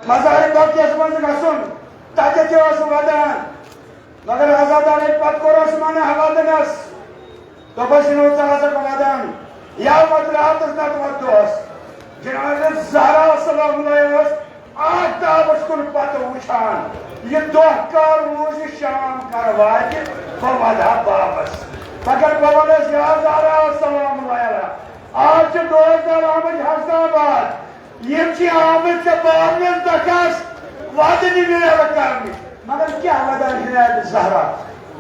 मज़ाहिर बाक़ियस मंज़ गसुन ताजे जोस वदान मगर आज़ादाने पत कोरस माने हवादनस तो बसिनो चाहत वदान या मदरात नत वदोस जनाब ज़हरा सल्लल्लाहु अलैहि वसल्लम आताब उसकुन पत वुशान ये दोहकार रोज़ शाम करवाज बवधा वापस मगर बवलस या ज़हरा सल्लल्लाहु अलैहि वसल्लम आज 2000 हसन आबाद ये आमिर के बावन दकास वादनी मेरा करनी मगर क्या वदान हिदायत ज़हरा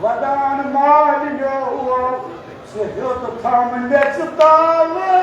वदान माल यो सहियो तो थामने चतावा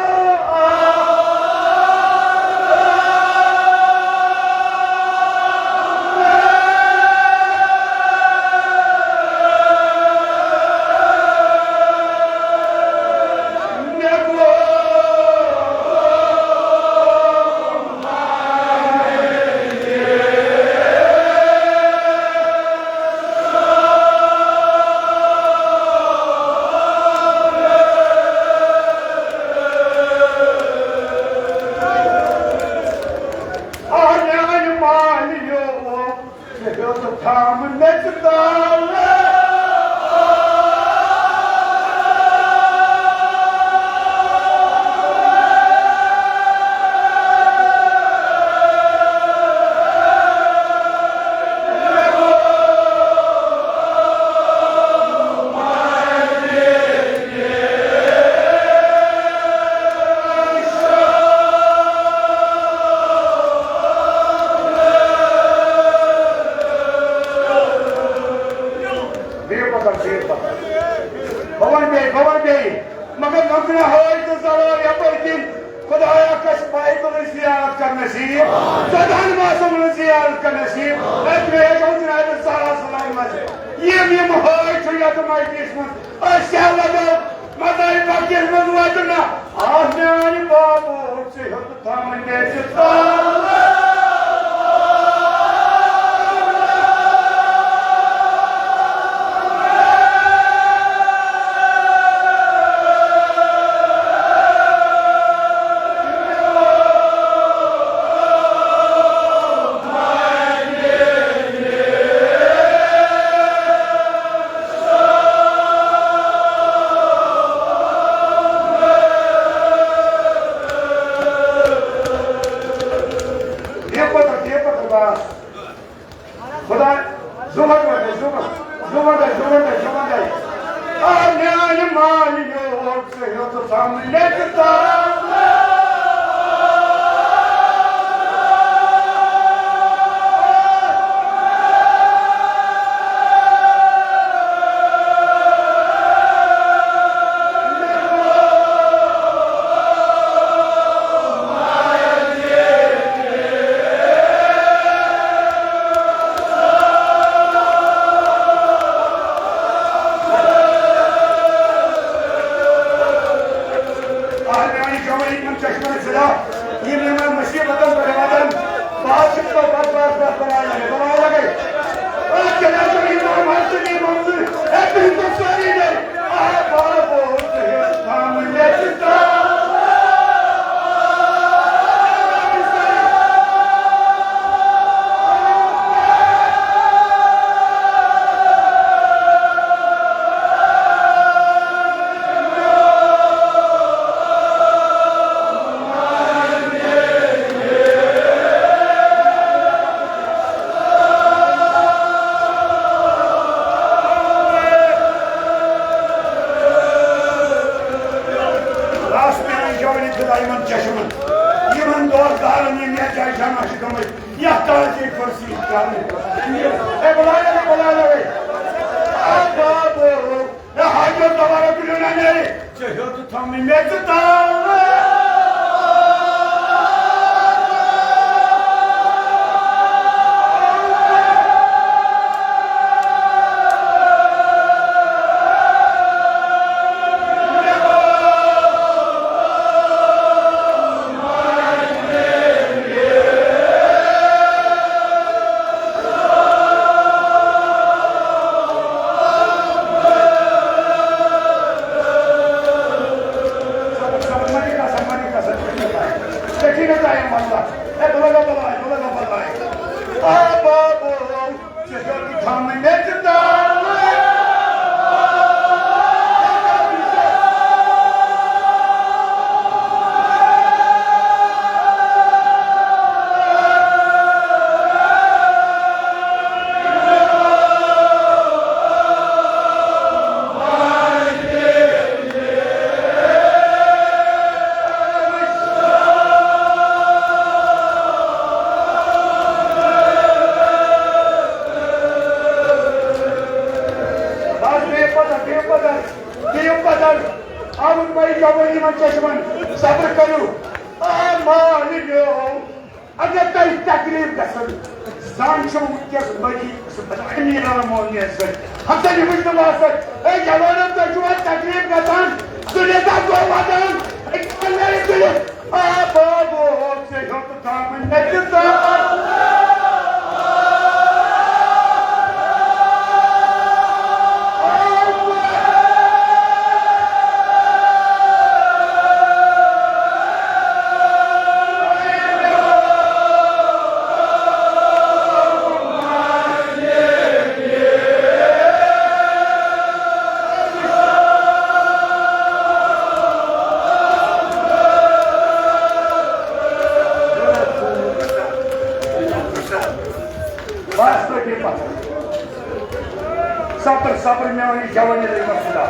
सफर में वही जवानी दे मसला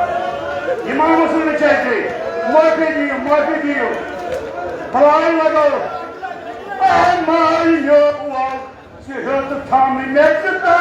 इमाम हुसैन चाहते माफी दियो फलाए लगाओ मारियो सेहत थामी नेचता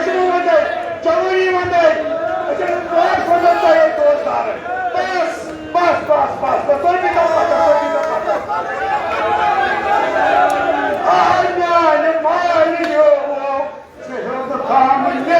कश्मीर वंदे जमुरी वंदे अच्छा बहुत वंदता है दोस्तार बस बस बस बस कोई भी का पता आना ने मारियो से हो तो काम ने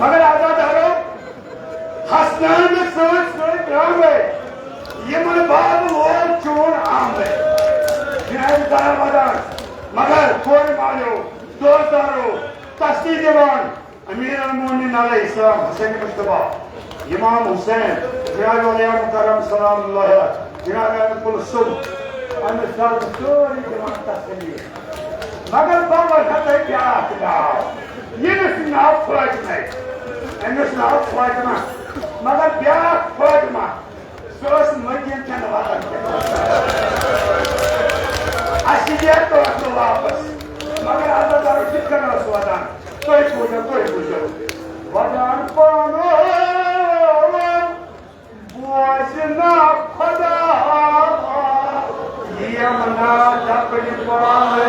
मगर आजादारों हसनान में सोच राम है ये मन बाब वो चोर आम है मगर कोई मानो दोस्तारो तस्ती जवान अमीर अलमोनी नाले इस्लाम हसन मुस्तफा इमाम हुसैन जिनाब अलैहि मुकर्रम सलामुल्लाह जिनाब कुल सुब अनुसार स्टोरी जवान तस्ती मगर बाबा कहते क्या ये ना फातिमा एमस ना फातिमा मगर क्या फातिमा सोस मदीन के नवाज असीदिया तो वापस मगर आजादार कितना स्वादान कोई पूछो वदान पानो बोझना खुदा ये मना अपनी पावे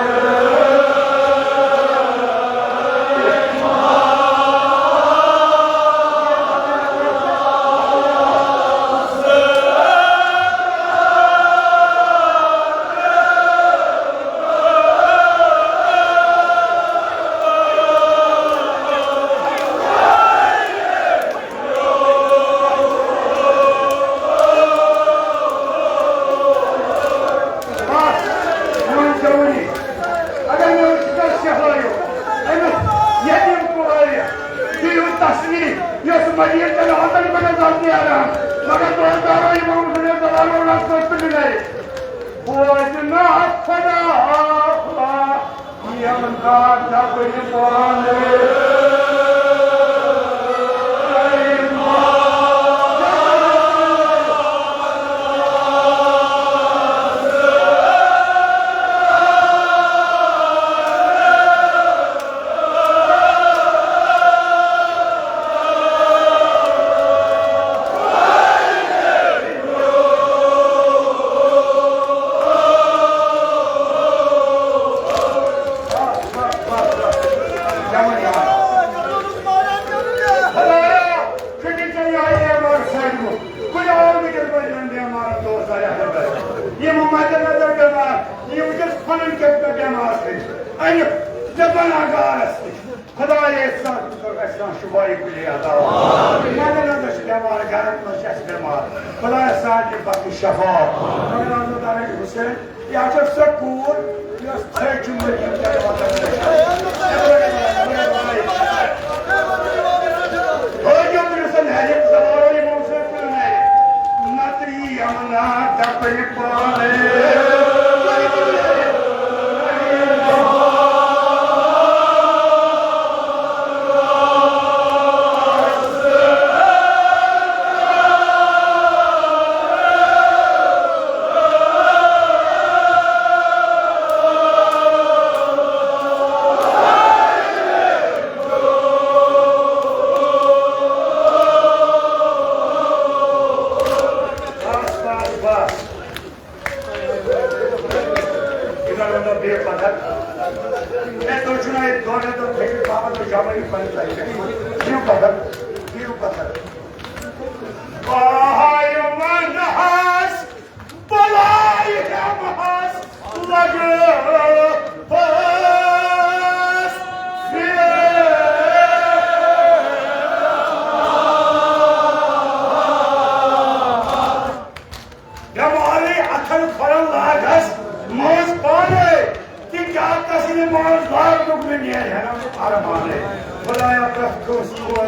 में नहीं है ना आराम है खुदाया प्रभु को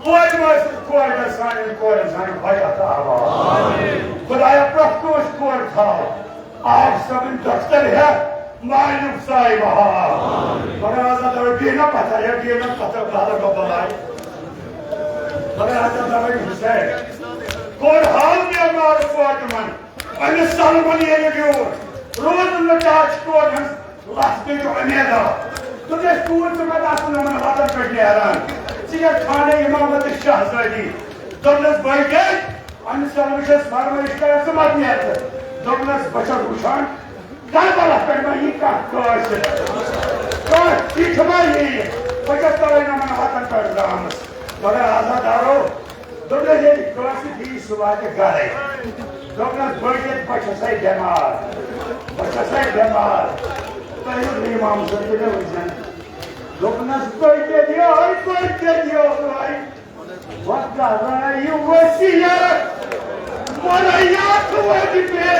कोई मस्त कोई दर्शन कोई दर्शन भाई आता आमीन खुदाया प्रभु को कोई था आप सब दफ्तर है मालूम साहिब आमीन मगर आज तो गेना पता है गेना पता बाहर को बनाए मगर आज तो हुसैन कोई हाल में मार कोट मन अन्य सलमान ये क्यों रोज लटाच कोट लास्ट में जो अनेदा तो ये स्कूल से मैं दास ने मन बात कर दिया यार सीधा खाने इमामत शहजादी दौलत भाई के अन्य सलमान स्मारक इसका समझ नहीं आता दौलत बचत भूषण काय बाला करना ये का कोश ये छमाई बचत तो ना मन हाथ कर रहा हूं मगर आजादारो दौलत ये कोश भी सुबह के गारे दौलत बचत बचत बीमार तो इमाम से के वजन दौलत बचत दियो भाई वक्त रही वसीयत मरैया वजी पे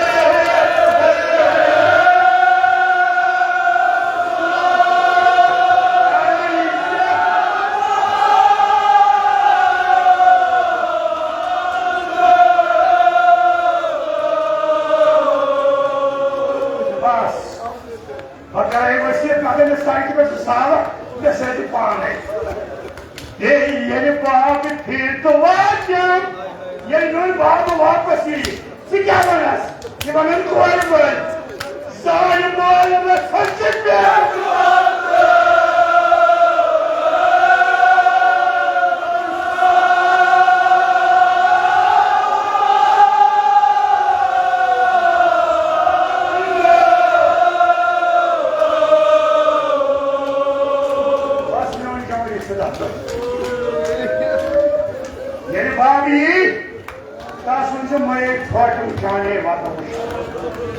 ये बाप फिर तो वाजब ये नूर बाप वापस ही सी क्या बनस ये बनन कोई बन साल माल में फंस गया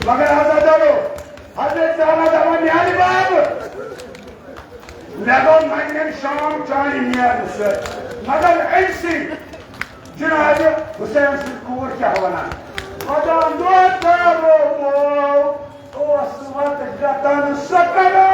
मगर आजादारो हजरत जाना दवा न्याय बाब लगो मगन शाम चाली न्याय से मगर ऐसी जनाब हुसैन से कोर क्या होना मदा दो करो ओ असवत गतन सकरा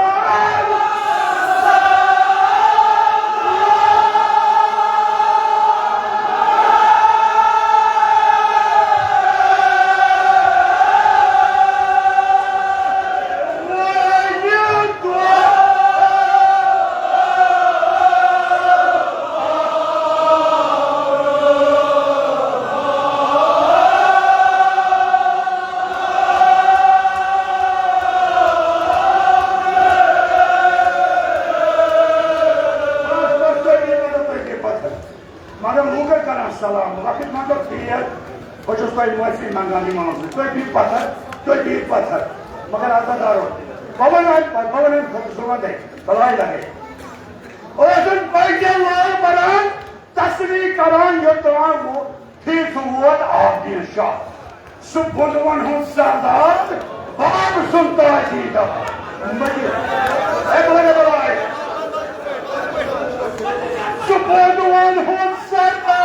मंगानी मानो कोई भी पत्थर मगर आजादारो पवन सुगंध है बलाई लगे और सुन पैसे लोग बरान तस्वीर करान जो तमाम वो ठीक हुआ आप दिन शाह सुबुलवन हूँ सरदार बाप सुनता है सीधा मुझे एक लगे बलाई सुबुलवन हूँ सरदार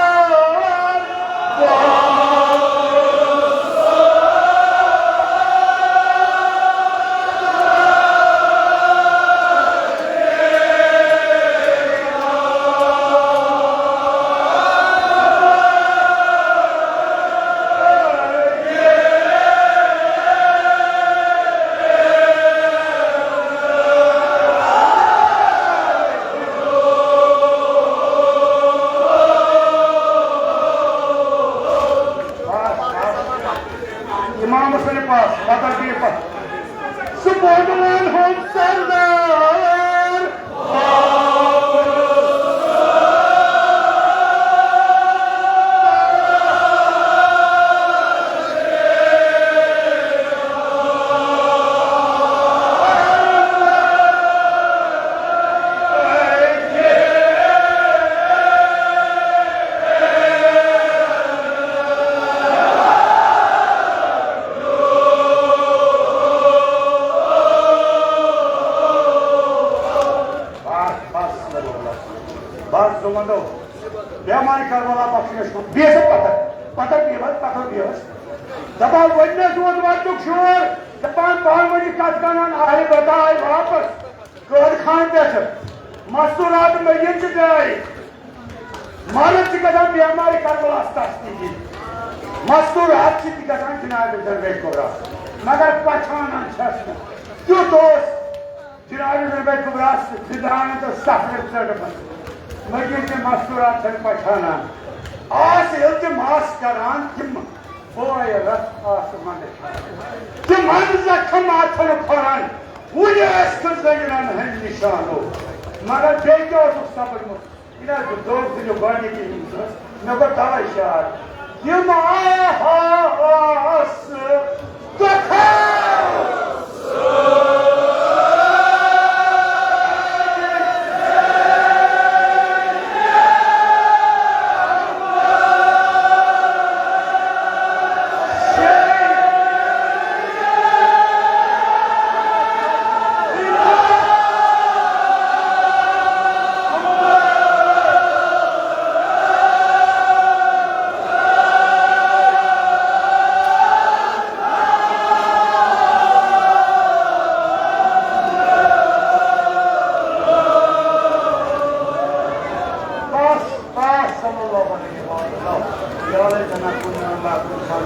कद खान पे मस्तूरात में ये गई मारत की कदम भी हमारी कर्मलास्ता की मस्तूरात की कदम किनारे दरवे कोरा मगर पहचाना छस क्यों दोस्त जिनारे दरवे कोरा सिद्धांत तो सफर चढ़ मजे के मस्तूरात से पहचाना आज इल्तिमास करान किम बोय रस आसमान किम जखम आथन खोरान वो ये स्कंदन है निशान हो मगर देखो तो सफर में इना जो दोस्त जो गाड़ी की नगर दवा शार ये मास तो